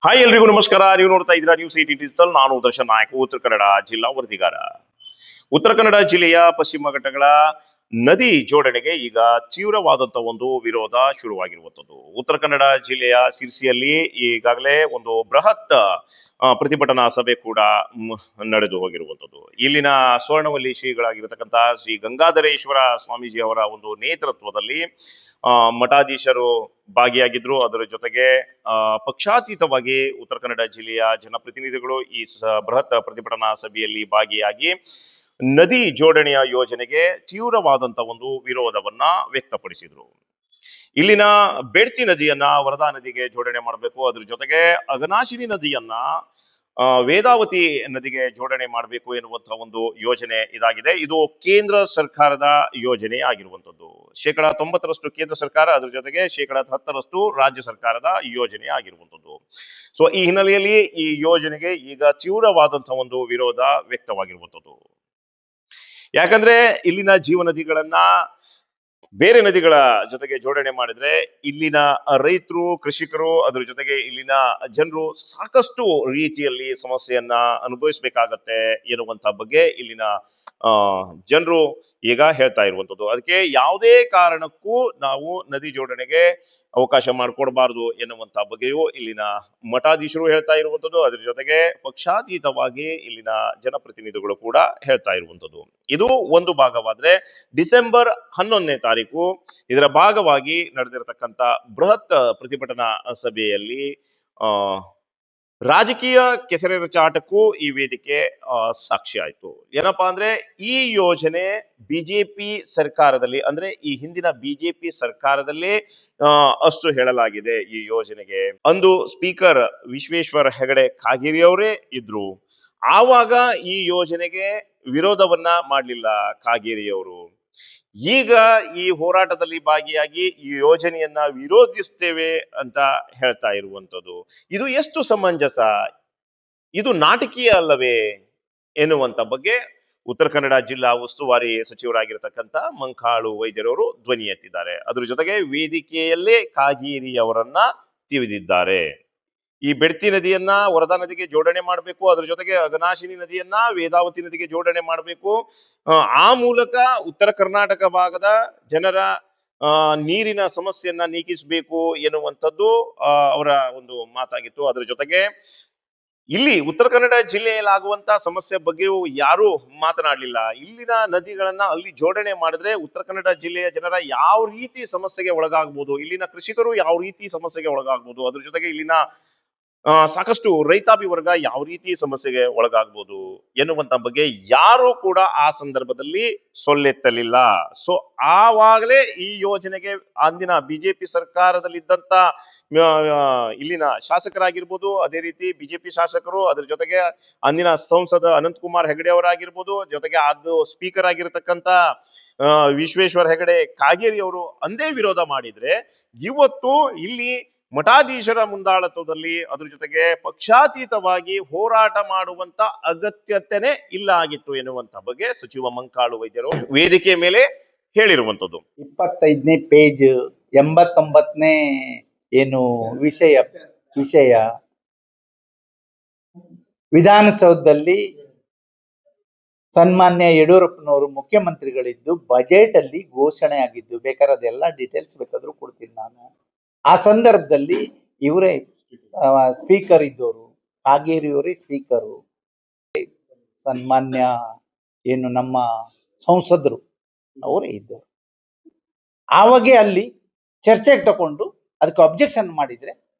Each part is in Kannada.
ಹಾಯ್ ಎಲ್ರಿಗೂ ನಮಸ್ಕಾರ. ನೀವು ನೋಡ್ತಾ ಇದ್ದೀರಾ ನ್ಯೂಸ್ 18 ಡಿಜಿಟಲ್. ನಾನು ದರ್ಶನ್ ನಾಯಕ್, ಉತ್ತರ ಕನ್ನಡ ಜಿಲ್ಲಾ ವರದಿಗಾರ. ಉತ್ತರ ಕನ್ನಡ ಜಿಲ್ಲೆಯ ಪಶ್ಚಿಮ ಘಟ್ಟಗಳ ನದಿ ಜೋಡಣೆಗೆ ಈಗ ತೀವ್ರವಾದಂತಹ ಒಂದು ವಿರೋಧ ಶುರುವಾಗಿರುವಂತದ್ದು. ಉತ್ತರ ಕನ್ನಡ ಜಿಲ್ಲೆಯ ಸಿರ್ಸಿಯಲ್ಲಿ ಈಗಾಗಲೇ ಒಂದು ಬೃಹತ್ ಪ್ರತಿಭಟನಾ ಸಭೆ ಕೂಡ ನಡೆದು ಹೋಗಿರುವಂತದ್ದು. ಇಲ್ಲಿನ ಸ್ವರ್ಣವಲ್ಲಿ ಶ್ರೀಗಳಾಗಿರತಕ್ಕಂತ ಶ್ರೀ ಗಂಗಾಧರೇಶ್ವರ ಸ್ವಾಮೀಜಿ ಅವರ ಒಂದು ನೇತೃತ್ವದಲ್ಲಿ ಮಠಾಧೀಶರು ಭಾಗಿಯಾಗಿದ್ರು. ಅದರ ಜೊತೆಗೆ ಪಕ್ಷಾತೀತವಾಗಿ ಉತ್ತರ ಕನ್ನಡ ಜಿಲ್ಲೆಯ ಜನಪ್ರತಿನಿಧಿಗಳು ಈ ಬೃಹತ್ ಪ್ರತಿಭಟನಾ ಸಭೆಯಲ್ಲಿ ಭಾಗಿಯಾಗಿ ನದಿ ಜೋಡಣೆಯ ಯೋಜನೆಗೆ ತೀವ್ರವಾದಂತ ಒಂದು ವಿರೋಧವನ್ನ ವ್ಯಕ್ತಪಡಿಸಿದ್ರು. ಇಲ್ಲಿನ ಬೇಡ್ತಿ ನದಿಯನ್ನ ವರದಾ ನದಿಗೆ ಜೋಡಣೆ ಮಾಡಬೇಕು, ಅದ್ರ ಜೊತೆಗೆ ಅಘನಾಶಿನಿ ನದಿಯನ್ನ ವೇದಾವತಿ ನದಿಗೆ ಜೋಡಣೆ ಮಾಡಬೇಕು ಎನ್ನುವಂತಹ ಒಂದು ಯೋಜನೆ ಇದಾಗಿದೆ. ಇದು ಕೇಂದ್ರ ಸರ್ಕಾರದ ಯೋಜನೆ ಆಗಿರುವಂತದ್ದು. 90% ಕೇಂದ್ರ ಸರ್ಕಾರ, ಅದ್ರ ಜೊತೆಗೆ 10% ರಾಜ್ಯ ಸರ್ಕಾರದ ಯೋಜನೆ ಆಗಿರುವಂತದ್ದು. ಸೊ ಈ ಹಿನ್ನೆಲೆಯಲ್ಲಿ ಈ ಯೋಜನೆಗೆ ಈಗ ತೀವ್ರವಾದಂತಹ ಒಂದು ವಿರೋಧ ವ್ಯಕ್ತವಾಗಿರುವಂತದ್ದು. ಯಾಕಂದ್ರೆ ಇಲ್ಲಿನ ಜೀವ ನದಿಗಳನ್ನ ಬೇರೆ ನದಿಗಳ ಜೊತೆಗೆ ಜೋಡಣೆ ಮಾಡಿದ್ರೆ ಇಲ್ಲಿನ ರೈತರು, ಕೃಷಿಕರು, ಅದ್ರ ಜೊತೆಗೆ ಇಲ್ಲಿನ ಜನರು ಸಾಕಷ್ಟು ರೀತಿಯಲ್ಲಿ ಸಮಸ್ಯೆಯನ್ನ ಅನುಭವಿಸ್ಬೇಕಾಗತ್ತೆ ಎನ್ನುವಂತ ಬಗ್ಗೆ ಇಲ್ಲಿನ ಜನರು ಈಗ ಹೇಳ್ತಾ ಇರುವಂತದ್ದು. ಅದಕ್ಕೆ ಯಾವುದೇ ಕಾರಣಕ್ಕೂ ನಾವು ನದಿ ಜೋಡಣೆಗೆ ಅವಕಾಶ ಮಾಡಿಕೊಡ್ಬಾರ್ದು ಎನ್ನುವಂತ ಬಗ್ಗೆಯೂ ಇಲ್ಲಿನ ಮಠಾಧೀಶರು ಹೇಳ್ತಾ ಇರುವಂತದ್ದು. ಅದ್ರ ಜೊತೆಗೆ ಪಕ್ಷಾತೀತವಾಗಿ ಇಲ್ಲಿನ ಜನಪ್ರತಿನಿಧಿಗಳು ಕೂಡ ಹೇಳ್ತಾ ಇರುವಂತದ್ದು. ಇದು ಒಂದು ಭಾಗವಾದ್ರೆ, ಡಿಸೆಂಬರ್ 11ನೇ ತಾರೀಕು ಇದರ ಭಾಗವಾಗಿ ನಡೆದಿರತಕ್ಕಂತ ಬೃಹತ್ ಪ್ರತಿಭಟನಾ ಸಭೆಯಲ್ಲಿ ರಾಜಕೀಯ ಕೆಸರೆರಚಾಟಕ್ಕೂ ಈ ವೇದಿಕೆ ಸಾಕ್ಷಿ ಆಯ್ತು. ಏನಪ್ಪಾ ಅಂದ್ರೆ, ಈ ಯೋಜನೆ ಬಿಜೆಪಿ ಸರ್ಕಾರದಲ್ಲಿ, ಅಂದ್ರೆ ಈ ಹಿಂದಿನ ಬಿಜೆಪಿ ಸರ್ಕಾರದಲ್ಲಿ ಅಷ್ಟು ಹೇಳಲಾಗಿದೆ ಈ ಯೋಜನೆಗೆ. ಅಂದು ಸ್ಪೀಕರ್ ವಿಶ್ವೇಶ್ವರ ಹೆಗಡೆ ಕಾಗೇರಿ ಅವರೇ ಇದ್ರು. ಆವಾಗ ಈ ಯೋಜನೆಗೆ ವಿರೋಧವನ್ನ ಮಾಡಲಿಲ್ಲ ಕಾಗೇರಿಯವರು. ಈಗ ಈ ಹೋರಾಟದಲ್ಲಿ ಭಾಗಿಯಾಗಿ ಈ ಯೋಜನೆಯನ್ನ ವಿರೋಧಿಸ್ತೇವೆ ಅಂತ ಹೇಳ್ತಾ ಇರುವಂತದ್ದು, ಇದು ಎಷ್ಟು ಸಮಂಜಸ? ಇದು ನಾಟಕೀಯ ಅಲ್ಲವೇ ಎನ್ನುವಂತ ಬಗ್ಗೆ ಉತ್ತರ ಕನ್ನಡ ಜಿಲ್ಲಾ ಉಸ್ತುವಾರಿ ಸಚಿವರಾಗಿರ್ತಕ್ಕಂಥ ಮಂಕಾಳು ವೈದ್ಯರವರು ಧ್ವನಿ ಎತ್ತಿದ್ದಾರೆ. ಅದ್ರ ಜೊತೆಗೆ ವೇದಿಕೆಯಲ್ಲೇ ಕಾಗೇರಿ ಅವರನ್ನ ತಿವಿದಿದ್ದಾರೆ. ಈ ಬೆಡ್ತಿ ನದಿಯನ್ನ ವರದಾ ನದಿಗೆ ಜೋಡಣೆ ಮಾಡಬೇಕು, ಅದ್ರ ಜೊತೆಗೆ ಅಘನಾಶಿನಿ ನದಿಯನ್ನ ವೇದಾವತಿ ನದಿಗೆ ಜೋಡಣೆ ಮಾಡಬೇಕು. ಆ ಮೂಲಕ ಉತ್ತರ ಕರ್ನಾಟಕ ಭಾಗದ ಜನರ ನೀರಿನ ಸಮಸ್ಯೆಯನ್ನ ನೀಗಿಸಬೇಕು ಎನ್ನುವಂಥದ್ದು ಅವರ ಒಂದು ಮಾತಾಗಿತ್ತು. ಅದ್ರ ಜೊತೆಗೆ ಇಲ್ಲಿ ಉತ್ತರ ಕನ್ನಡ ಜಿಲ್ಲೆಯಲ್ಲಿ ಆಗುವಂತ ಸಮಸ್ಯೆ ಬಗ್ಗೆಯೂ ಯಾರು ಮಾತನಾಡಲಿಲ್ಲ. ಇಲ್ಲಿನ ನದಿಗಳನ್ನ ಅಲ್ಲಿ ಜೋಡಣೆ ಮಾಡಿದ್ರೆ ಉತ್ತರ ಕನ್ನಡ ಜಿಲ್ಲೆಯ ಜನರ ಯಾವ ರೀತಿ ಸಮಸ್ಯೆಗೆ ಒಳಗಾಗ್ಬೋದು, ಇಲ್ಲಿನ ಕೃಷಿಕರು ಯಾವ ರೀತಿ ಸಮಸ್ಯೆಗೆ ಒಳಗಾಗ್ಬೋದು, ಅದ್ರ ಜೊತೆಗೆ ಇಲ್ಲಿನ ಸಾಕಷ್ಟು ರೈತಾಪಿ ವರ್ಗ ಯಾವ ರೀತಿ ಸಮಸ್ಯೆಗೆ ಒಳಗಾಗ್ಬೋದು ಎನ್ನುವಂತ ಬಗ್ಗೆ ಯಾರು ಕೂಡ ಆ ಸಂದರ್ಭದಲ್ಲಿ ಸೊಲ್ಲೆತ್ತಲಿಲ್ಲ. ಸೊ ಆವಾಗಲೇ ಈ ಯೋಜನೆಗೆ ಅಂದಿನ ಬಿಜೆಪಿ ಸರ್ಕಾರದಲ್ಲಿದ್ದಂತ ಇಲ್ಲಿನ ಶಾಸಕರಾಗಿರ್ಬೋದು, ಅದೇ ರೀತಿ ಬಿಜೆಪಿ ಶಾಸಕರು, ಅದ್ರ ಜೊತೆಗೆ ಅಂದಿನ ಸಂಸದ ಅನಂತಕುಮಾರ್ ಹೆಗಡೆ ಅವರಾಗಿರ್ಬೋದು, ಜೊತೆಗೆ ಅದು ಸ್ಪೀಕರ್ ಆಗಿರ್ತಕ್ಕಂಥ ವಿಶ್ವೇಶ್ವರ ಹೆಗಡೆ ಕಾಗೇರಿ ಅವರು ಅಂದೇ ವಿರೋಧ ಮಾಡಿದ್ರೆ, ಇವತ್ತು ಇಲ್ಲಿ ಮಠಾಧೀಶರ ಮುಂದಾಳತ್ವದಲ್ಲಿ ಅದ್ರ ಜೊತೆಗೆ ಪಕ್ಷಾತೀತವಾಗಿ ಹೋರಾಟ ಮಾಡುವಂತ ಅಗತ್ಯತೆನೇ ಇಲ್ಲ ಆಗಿತ್ತು ಎನ್ನುವಂತ ಬಗ್ಗೆ ಸಚಿವ ಮಂಕಾಳು ವೈದ್ಯರು ವೇದಿಕೆ ಮೇಲೆ ಹೇಳಿರುವಂತದ್ದು. 25ನೇ ಪೇಜ್ 89ನೇ ಏನು ವಿಷಯ ವಿಧಾನಸೌಧದಲ್ಲಿ ಸನ್ಮಾನ್ಯ ಯಡಿಯೂರಪ್ಪನವರು ಮುಖ್ಯಮಂತ್ರಿಗಳಿದ್ದು ಬಜೆಟ್ ಅಲ್ಲಿ ಘೋಷಣೆ ಆಗಿದ್ದು, ಬೇಕಾದ್ರೆ ಅದೆಲ್ಲ ಡೀಟೇಲ್ಸ್ ಬೇಕಾದ್ರೂ ಕೊಡ್ತೀನಿ ನಾನು. ಆ ಸಂದರ್ಭದಲ್ಲಿ ಇವರೇ ಸ್ಪೀಕರ್ ಇದ್ದವರು, ಕಾಗೇರಿಯವರೇ ಸ್ಪೀಕರು, ಸನ್ಮಾನ್ಯ ಏನು ನಮ್ಮ ಸಂಸದರು ಅವರೇ ಇದ್ದವರು. ಆವಾಗೆ ಅಲ್ಲಿ ಚರ್ಚೆಗೆ ತಗೊಂಡು ಅದಕ್ಕೆ ಅಬ್ಜೆಕ್ಷನ್ ಮಾಡಿದ್ರೆ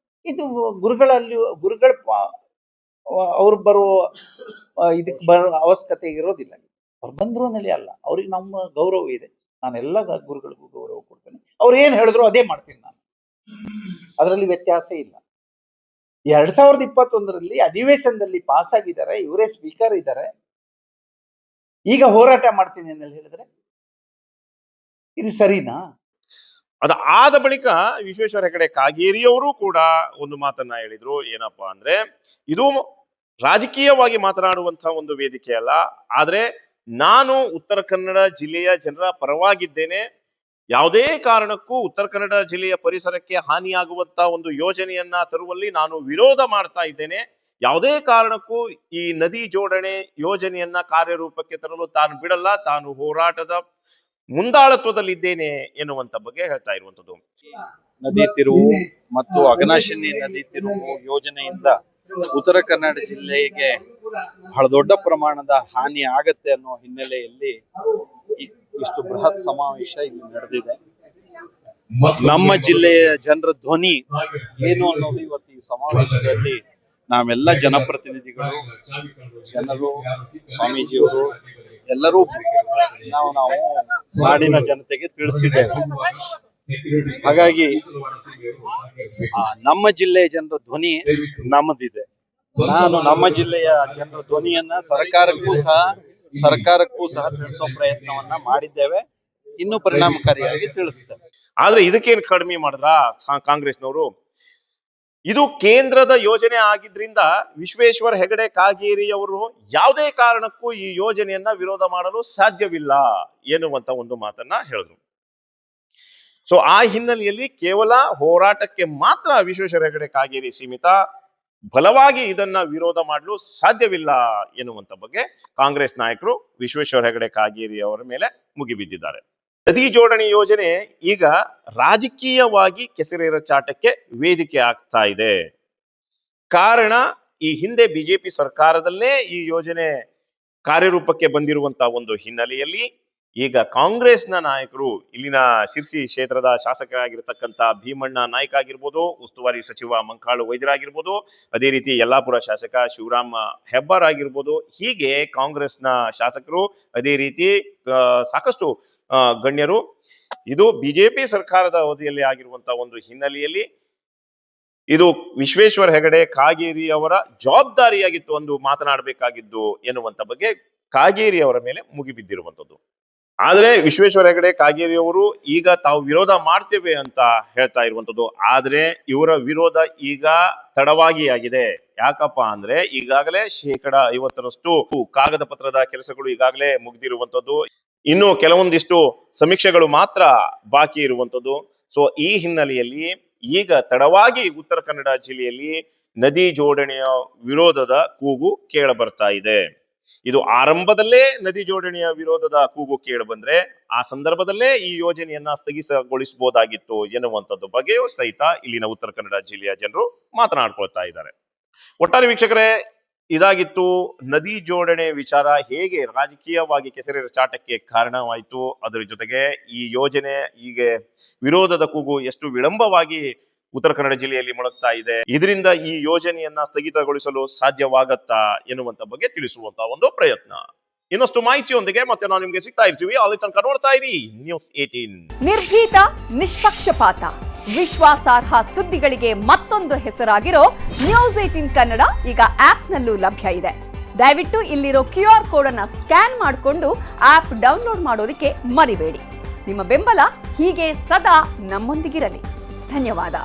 ಇದು ಗುರುಗಳ ಅವ್ರು ಬರೋ ಇದಕ್ಕೆ ಬರೋ ಅವಶ್ಯಕತೆ ಇರೋದಿಲ್ಲ. ಅವ್ರು ಬಂದ್ರು ಅನ್ನಲಿ ಅಲ್ಲ, ಅವ್ರಿಗೆ ನಮ್ಮ ಗೌರವ ಇದೆ. ನಾನು ಎಲ್ಲ ಗುರುಗಳಿಗೂ ಗೌರವ ಕೊಡ್ತೇನೆ. ಅವ್ರು ಏನ್ ಹೇಳಿದ್ರು ಅದೇ ಮಾಡ್ತೀನಿ ನಾನು, ಅದರಲ್ಲಿ ವ್ಯತ್ಯಾಸ ಇಲ್ಲ. 2021ರಲ್ಲಿ ಅಧಿವೇಶನದಲ್ಲಿ ಪಾಸ್ ಆಗಿದ್ದಾರೆ, ಇವರೇ ಸ್ಪೀಕರ್ ಇದ್ದಾರೆ. ಈಗ ಹೋರಾಟ ಮಾಡ್ತೀನಿ ಅಂತ ಹೇಳಿದ್ರೆ ಇದು ಸರಿನಾ? ಅದಾದ ಬಳಿಕ ವಿಶ್ವೇಶ್ವರ ಹೆಗಡೆ ಕಾಗೇರಿಯವರು ಕೂಡ ಒಂದು ಮಾತನ್ನ ಹೇಳಿದ್ರು. ಏನಪ್ಪಾ ಅಂದ್ರೆ, ಇದು ರಾಜಕೀಯವಾಗಿ ಮಾತನಾಡುವಂತಹ ಒಂದು ವೇದಿಕೆ ಅಲ್ಲ, ಆದ್ರೆ ನಾನು ಉತ್ತರ ಕನ್ನಡ ಜಿಲ್ಲೆಯ ಜನರ ಪರವಾಗಿದ್ದೇನೆ. ಯಾವುದೇ ಕಾರಣಕ್ಕೂ ಉತ್ತರ ಕನ್ನಡ ಜಿಲ್ಲೆಯ ಪರಿಸರಕ್ಕೆ ಹಾನಿಯಾಗುವಂತ ಒಂದು ಯೋಜನೆಯನ್ನ ತರುವಲ್ಲಿ ನಾನು ವಿರೋಧ ಮಾಡ್ತಾ ಇದ್ದೇನೆ. ಯಾವುದೇ ಕಾರಣಕ್ಕೂ ಈ ನದಿ ಜೋಡಣೆ ಯೋಜನೆಯನ್ನ ಕಾರ್ಯರೂಪಕ್ಕೆ ತರಲು ತಾನು ಬಿಡಲ್ಲ, ತಾನು ಹೋರಾಟದ ಮುಂದಾಳತ್ವದಲ್ಲಿದ್ದೇನೆ ಎನ್ನುವಂತ ಬಗ್ಗೆ ಹೇಳ್ತಾ ಇರುವಂತದ್ದು. ನದಿ ತಿರುವು ಮತ್ತು ಅಘನಾಶಿನಿ ನದಿ ತಿರುವು ಯೋಜನೆಯಿಂದ ಉತ್ತರ ಕನ್ನಡ ಜಿಲ್ಲೆಗೆ ಬಹಳ ದೊಡ್ಡ ಪ್ರಮಾಣದ ಹಾನಿ ಆಗತ್ತೆ ಅನ್ನೋ ಹಿನ್ನೆಲೆಯಲ್ಲಿ ಇಷ್ಟು ಬೃಹತ್ ಸಮಾವೇಶ ಇಲ್ಲಿ ನಡೆದಿದೆ. ನಮ್ಮ ಜಿಲ್ಲೆಯ ಜನರ ಧ್ವನಿ ಏನು ಅನ್ನೋದು ಇವತ್ತು ಈ ಸಮಾವೇಶದಲ್ಲಿ ನಾವೆಲ್ಲ ಜನಪ್ರತಿನಿಧಿಗಳು, ಜನರು, ಸ್ವಾಮೀಜಿಯವರು ಎಲ್ಲರೂ ನಾವು ನಾಡಿನ ಜನತೆಗೆ ತಿಳಿಸಿದ್ದೇವೆ. ಹಾಗಾಗಿ ನಮ್ಮ ಜಿಲ್ಲೆಯ ಜನರ ಧ್ವನಿ ನಮ್ಮದಿದೆ. ನಾನು ನಮ್ಮ ಜಿಲ್ಲೆಯ ಜನರ ಧ್ವನಿಯನ್ನ ಸರ್ಕಾರಕ್ಕೂ ಸಹ ತಿಳಿಸೋ ಪ್ರಯತ್ನವನ್ನ ಮಾಡಿದ್ದೇವೆ. ಇನ್ನೂ ಪರಿಣಾಮಕಾರಿಯಾಗಿ ತಿಳಿಸ್ತೇವೆ. ಆದ್ರೆ ಇದಕ್ಕೇನು ಕಡಿಮೆ ಮಾಡಿದ್ರ ಕಾಂಗ್ರೆಸ್ನವರು? ಇದು ಕೇಂದ್ರದ ಯೋಜನೆ ಆಗಿದ್ರಿಂದ ವಿಶ್ವೇಶ್ವರ ಹೆಗಡೆ ಕಾಗೇರಿ ಅವರು ಯಾವುದೇ ಕಾರಣಕ್ಕೂ ಈ ಯೋಜನೆಯನ್ನ ವಿರೋಧ ಮಾಡಲು ಸಾಧ್ಯವಿಲ್ಲ ಎನ್ನುವಂತ ಒಂದು ಮಾತನ್ನ ಹೇಳಿದ್ರು. ಸೊ ಆ ಹಿನ್ನೆಲೆಯಲ್ಲಿ ಕೇವಲ ಹೋರಾಟಕ್ಕೆ ಮಾತ್ರ ವಿಶ್ವೇಶ್ವರ ಹೆಗಡೆ ಕಾಗೇರಿ ಸೀಮಿತ, ಬಲವಾಗಿ ಇದನ್ನ ವಿರೋಧ ಮಾಡಲು ಸಾಧ್ಯವಿಲ್ಲ ಎನ್ನುವಂತ ಬಗ್ಗೆ ಕಾಂಗ್ರೆಸ್ ನಾಯಕರು ವಿಶ್ವೇಶ್ವರ ಹೆಗಡೆ ಕಾಗೇರಿ ಅವರ ಮೇಲೆ ಮುಗಿಬಿದ್ದಿದ್ದಾರೆ. ನದಿ ಜೋಡಣೆ ಯೋಜನೆ ಈಗ ರಾಜಕೀಯವಾಗಿ ಕೆಸರೇರ ಚಾಟಕ್ಕೆ ವೇದಿಕೆ ಆಗ್ತಾ ಇದೆ. ಕಾರಣ, ಈ ಹಿಂದೆ ಬಿಜೆಪಿ ಸರ್ಕಾರದಲ್ಲೇ ಈ ಯೋಜನೆ ಕಾರ್ಯರೂಪಕ್ಕೆ ಬಂದಿರುವಂತಹ ಒಂದು ಹಿನ್ನೆಲೆಯಲ್ಲಿ ಈಗ ಕಾಂಗ್ರೆಸ್ನ ನಾಯಕರು, ಇಲ್ಲಿನ ಶಿರ್ಸಿ ಕ್ಷೇತ್ರದ ಶಾಸಕರಾಗಿರ್ತಕ್ಕಂಥ ಭೀಮಣ್ಣ ನಾಯ್ಕ ಆಗಿರ್ಬೋದು, ಉಸ್ತುವಾರಿ ಸಚಿವ ಮಂಕಾಳು ವೈದ್ಯರಾಗಿರ್ಬೋದು, ಅದೇ ರೀತಿ ಯಲ್ಲಾಪುರ ಶಾಸಕ ಶಿವರಾಮ ಹೆಬ್ಬಾರ್ ಆಗಿರ್ಬೋದು, ಹೀಗೆ ಕಾಂಗ್ರೆಸ್ನ ಶಾಸಕರು, ಅದೇ ರೀತಿ ಸಾಕಷ್ಟು ಗಣ್ಯರು ಇದು ಬಿಜೆಪಿ ಸರ್ಕಾರದ ಅವಧಿಯಲ್ಲಿ ಆಗಿರುವಂತಹ ಒಂದು ಹಿನ್ನೆಲೆಯಲ್ಲಿ ಇದು ವಿಶ್ವೇಶ್ವರ ಹೆಗಡೆ ಕಾಗೇರಿ ಅವರ ಜವಾಬ್ದಾರಿಯಾಗಿತ್ತು ಒಂದು ಮಾತನಾಡಬೇಕಾಗಿದ್ದು ಎನ್ನುವಂತ ಬಗ್ಗೆ ಕಾಗೇರಿ ಅವರ ಮೇಲೆ ಮುಗಿಬಿದ್ದಿರುವಂತದ್ದು. ಆದ್ರೆ ವಿಶ್ವೇಶ್ವರ ಹೆಗಡೆ ಕಾಗೇರಿ ಅವರು ಈಗ ತಾವು ವಿರೋಧ ಮಾಡ್ತೇವೆ ಅಂತ ಹೇಳ್ತಾ ಇರುವಂತದ್ದು. ಆದ್ರೆ ಇವರ ವಿರೋಧ ಈಗ ತಡವಾಗಿ ಆಗಿದೆ. ಯಾಕಪ್ಪ ಅಂದ್ರೆ ಈಗಾಗಲೇ 50% ಕಾಗದ ಪತ್ರದ ಕೆಲಸಗಳು ಈಗಾಗಲೇ ಮುಗ್ದಿರುವಂತದ್ದು. ಇನ್ನು ಕೆಲವೊಂದಿಷ್ಟು ಸಮೀಕ್ಷೆಗಳು ಮಾತ್ರ ಬಾಕಿ ಇರುವಂತದ್ದು. ಸೊ ಈ ಹಿನ್ನೆಲೆಯಲ್ಲಿ ಈಗ ತಡವಾಗಿ ಉತ್ತರ ಕನ್ನಡ ಜಿಲ್ಲೆಯಲ್ಲಿ ನದಿ ಜೋಡಣೆಯ ವಿರೋಧದ ಕೂಗು ಕೇಳ ಬರ್ತಾ ಇದೆ. ಇದು ಆರಂಭದಲ್ಲೇ ನದಿ ಜೋಡಣೆಯ ವಿರೋಧದ ಕೂಗು ಕೇಳಿ ಬಂದ್ರೆ ಆ ಸಂದರ್ಭದಲ್ಲೇ ಈ ಯೋಜನೆಯನ್ನ ಸ್ಥಗಿತಗೊಳಿಸಬಹುದಾಗಿತ್ತು ಎನ್ನುವಂಥದ್ದು ಬಗ್ಗೆಯೂ ಸಹಿತ ಇಲ್ಲಿನ ಉತ್ತರ ಕನ್ನಡ ಜಿಲ್ಲೆಯ ಜನರು ಮಾತನಾಡ್ಕೊಳ್ತಾ ಇದ್ದಾರೆ. ಒಟ್ಟಾರೆ ವೀಕ್ಷಕರೇ, ಇದಾಗಿತ್ತು ನದಿ ಜೋಡಣೆ ವಿಚಾರ ಹೇಗೆ ರಾಜಕೀಯವಾಗಿ ಕೆಸರೇರ ಚಾಟಕ್ಕೆ ಕಾರಣವಾಯಿತು, ಅದರ ಜೊತೆಗೆ ಈ ಯೋಜನೆ ಹೀಗೆ ವಿರೋಧದ ಕೂಗು ಎಷ್ಟು ವಿಳಂಬವಾಗಿ ಉತ್ತರ ಕನ್ನಡ ಜಿಲ್ಲೆಯಲ್ಲಿ ಮೊಳಗ್ತಾ ಇದೆ, ಇದರಿಂದ ಈ ಯೋಜನೆಯನ್ನ ಸ್ಥಗಿತಗೊಳಿಸಲು ಸಾಧ್ಯವಾಗತ್ತಾ ಎನ್ನುವಂತ ಬಗ್ಗೆ ತಿಳಿಸುವಂತ ಒಂದು ಪ್ರಯತ್ನ. ಇನ್ನಷ್ಟು ಮಾಹಿತಿಯೊಂದಿಗೆ ಮತ್ತೆ ನಾವು ನಿಮ್ಗೆ ಸಿಗ್ತಾ ಇರ್ತೀವಿ. ಅಲ್ಲಿ ತನಕ ನೋಡ್ತಾ ಇರಿ ನ್ಯೂಸ್ 18. ನಿರ್ಭೀತ, ನಿಷ್ಪಕ್ಷಪಾತ, ವಿಶ್ವಾಸಾರ್ಹ ಸುದ್ದಿಗಳಿಗೆ ಮತ್ತೊಂದು ಹೆಸರಾಗಿರೋ ನ್ಯೂಸ್ 18 ಕನ್ನಡ ಈಗ ಆಪ್ನಲ್ಲೂ ಲಭ್ಯ ಇದೆ. ದಯವಿಟ್ಟು ಇಲ್ಲಿರೋ QR ಕೋಡ್ ಅನ್ನ ಸ್ಕ್ಯಾನ್ ಮಾಡಿಕೊಂಡು ಆಪ್ ಡೌನ್ಲೋಡ್ ಮಾಡೋದಕ್ಕೆ ಮರಿಬೇಡಿ. ನಿಮ್ಮ ಬೆಂಬಲ ಹೀಗೆ ಸದಾ ನಮ್ಮೊಂದಿಗಿರಲಿ. ಧನ್ಯವಾದ.